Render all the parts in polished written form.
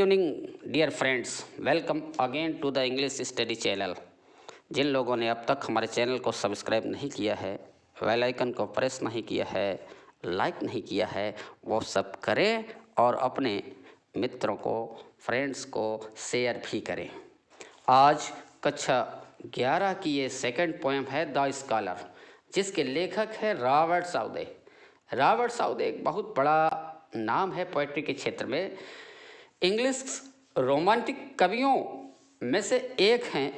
Evening dear friends, welcome again to the English study channel. जिन लोगों ने अब तक हमारे चैनल को सब्सक्राइब नहीं किया है, बेल आइकन को प्रेस नहीं किया है, लाइक नहीं किया है, वो सब करें और अपने मित्रों को, फ्रेंड्स को शेयर भी करें। आज कक्षा 11 की ये सेकंड पोएम है द स्कॉलर, जिसके लेखक है रॉबर्ट साउदे। रॉबर्ट साउदे एक बहुत बड़ा नाम है पोएट्री के क्षेत्र में। इंग्लिश रोमांटिक कवियों में से एक हैं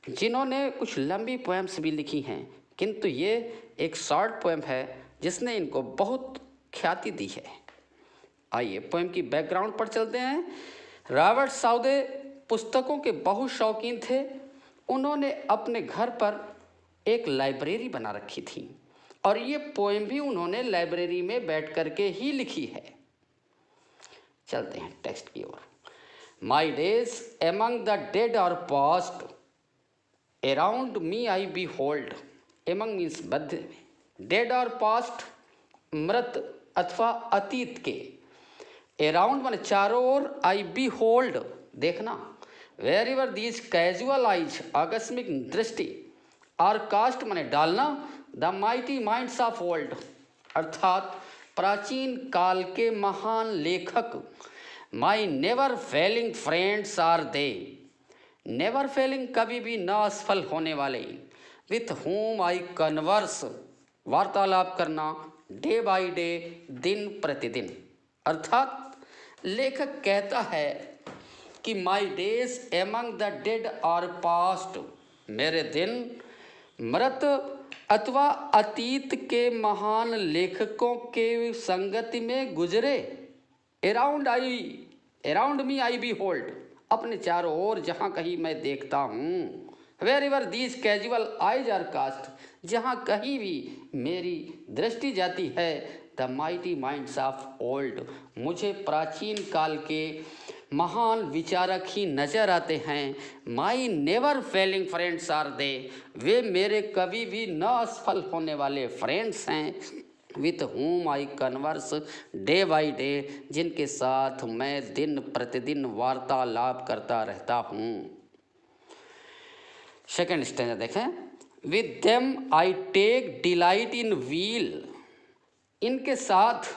जिन्होंने कुछ लंबी पोएम्स भी लिखी हैं, किंतु ये एक शॉर्ट पोएम है जिसने इनको बहुत ख्याति दी है। आइए पोएम की बैकग्राउंड पर चलते हैं। रॉबर्ट साउदे पुस्तकों के बहुत शौकीन थे। उन्होंने अपने घर पर एक लाइब्रेरी बना रखी थी और ये पोएम भी उन्होंने लाइब्रेरी में बैठ करके ही लिखी है। चलते हैं टेक्स्ट की ओर। My days among the dead are past, around me I behold. Among means मध्य में, डेड आर पास्ट मृत अथवा अतीत के, अराउंड माने चारों ओर, आई बी होल्ड देखना, wherever these casual eyes आकस्मिक दृष्टि, आर कास्ट माने डालना, the mighty minds of old अर्थात प्राचीन काल के महान लेखक, my never failing friends are they, never failing कभी भी न असफल होने वाले, विथ होम आई कन्वर्स वार्तालाप करना, डे बाई डे दिन प्रतिदिन। अर्थात लेखक कहता है कि my days among the dead are past, मेरे दिन मृत अथवा अतीत के महान लेखकों के संगति में गुजरे। Around me I behold, अपने चारों ओर जहाँ कहीं मैं देखता हूँ, wherever these casual eyes are cast, जहाँ कहीं भी मेरी दृष्टि जाती है, the mighty minds of old, मुझे प्राचीन काल के महान विचारक ही नजर आते हैं। My never failing friends are they, वे मेरे कभी भी न असफल होने वाले फ्रेंड्स हैं, with whom I converse day by day, जिनके साथ मैं दिन प्रतिदिन वार्तालाप करता रहता हूँ। सेकेंड स्टेंजा देखें। With them I take delight in weal, इनके साथ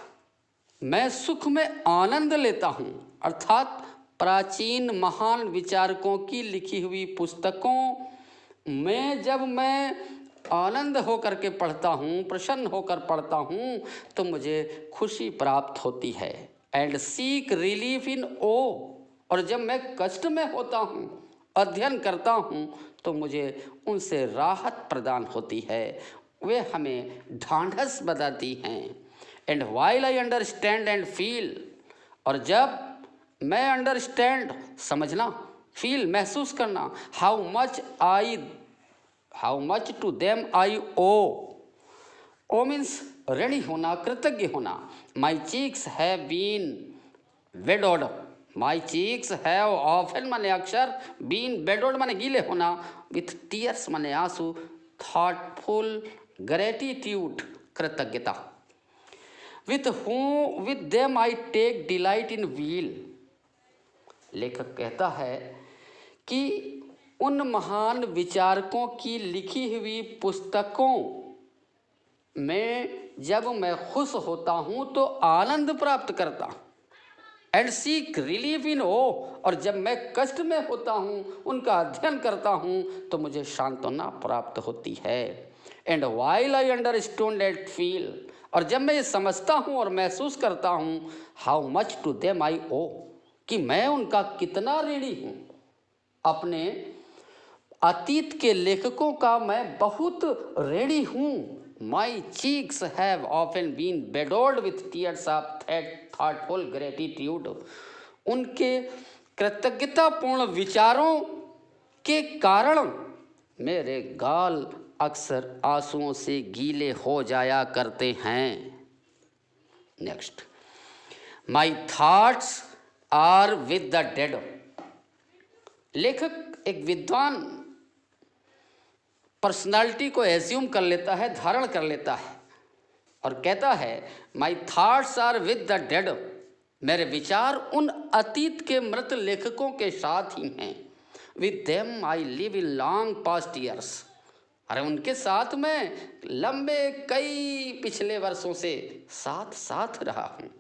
मैं सुख में आनंद लेता हूँ। अर्थात प्राचीन महान विचारकों की लिखी हुई पुस्तकों में जब मैं आनंद होकर के पढ़ता हूँ, प्रसन्न होकर पढ़ता हूँ, तो मुझे खुशी प्राप्त होती है। एंड सीक रिलीफ इन ओ, और जब मैं कष्ट में होता हूँ, अध्ययन करता हूँ, तो मुझे उनसे राहत प्रदान होती है, वे हमें ढांढस बताती हैं। And while I understand and feel, और जब मैं अंडरस्टैंड समझना, फील महसूस करना, how much to them I owe means ऋणी होना, कृतज्ञ होना। My cheeks have been bedewed, my cheeks have often माने अक्षर, बीन बेडोड माने गीले होना, विथ टीयर्स माने आंसू, थॉटफुल ग्रेटिट्यूड कृतज्ञता। With them I take delight in weal, लेखक कहता है कि उन महान विचारकों की लिखी हुई पुस्तकों में जब मैं खुश होता हूँ तो आनंद प्राप्त करता, एंड सीक रिलीफ इन ओ, और जब मैं कष्ट में होता हूँ, उनका अध्ययन करता हूँ, तो मुझे सांत्वना प्राप्त होती है। And while I understand and feel, और जब मैं ये समझता हूँ और महसूस करता हूँ, how much to them I owe, कि मैं उनका कितना ऋणी हूँ। अपने अतीत के लेखकों का मैं बहुत ऋणी हूँ। My cheeks have often been bedewed with tears of thoughtful gratitude, उनके कृतज्ञतापूर्ण विचारों के कारण मेरे गाल अक्सर आंसुओं से गीले हो जाया करते हैं। Next, my thoughts are with the dead, लेखक एक विद्वान पर्सनालिटी को एज्यूम कर लेता है, धारण कर लेता है और कहता है my thoughts are with the dead, मेरे विचार उन अतीत के मृत लेखकों के साथ ही हैं। With them I live in long past years. अरे उनके साथ मैं लंबे कई पिछले वर्षों से साथ साथ रहा हूँ।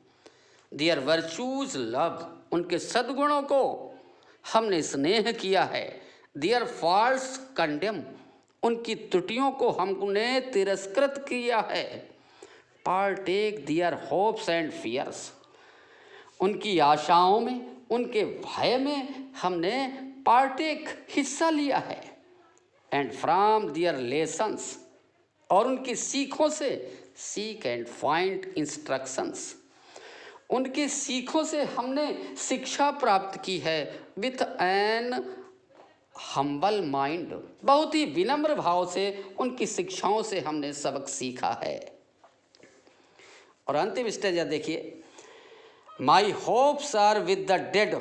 दियर वर्चूज लव, उनके सद्गुणों को हमने स्नेह किया है। दियर फॉल्ट्स कंडेम, उनकी त्रुटियों को हमने तिरस्कृत किया है। Partake their hopes and fears, उनकी आशाओं में, उनके भय में हमने पार्टेक हिस्सा लिया है। एंड फ्रॉम दियर लेसन्स, और उनकी सीखों से सीक एंड फाइंड इंस्ट्रक्शंस, उनकी सीखों से हमने शिक्षा प्राप्त की है। विथ एन हम्बल माइंड, बहुत ही विनम्र भाव से उनकी शिक्षाओं से हमने सबक सीखा है। और अंतिम स्टेज देखिए, my hopes are with the dead.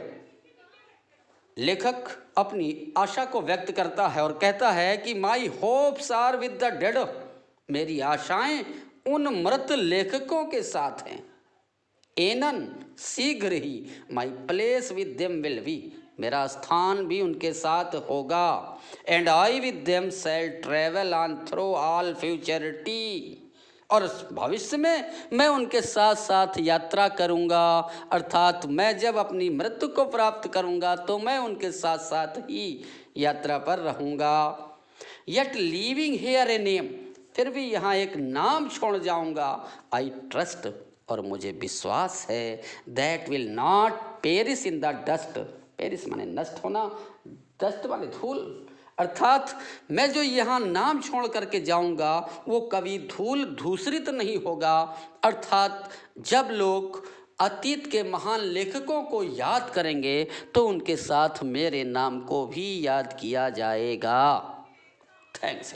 लेखक अपनी आशा को व्यक्त करता है और कहता है कि my hopes are with the dead, मेरी आशाएं उन मृत लेखकों के साथ हैं। एनन, शीघ्र ही, my place with them will be, मेरा स्थान भी उनके साथ होगा। And I with them shall travel on through all futurity, और भविष्य में मैं उनके साथ साथ यात्रा करूंगा। अर्थात मैं जब अपनी मृत्यु को प्राप्त करूंगा तो मैं उनके साथ साथ ही यात्रा पर रहूंगा। Yet leaving hair a name, फिर भी यहाँ एक नाम छोड़ जाऊंगा। आई ट्रस्ट, और मुझे विश्वास है, that will not Paris in the dust. Paris माने नष्ट होना, डस्ट माने धूल। अर्थात मैं जो यहाँ नाम छोड़ करके जाऊँगा वो कभी धूल धूसरित नहीं होगा। अर्थात जब लोग अतीत के महान लेखकों को याद करेंगे तो उनके साथ मेरे नाम को भी याद किया जाएगा। थैंक्स।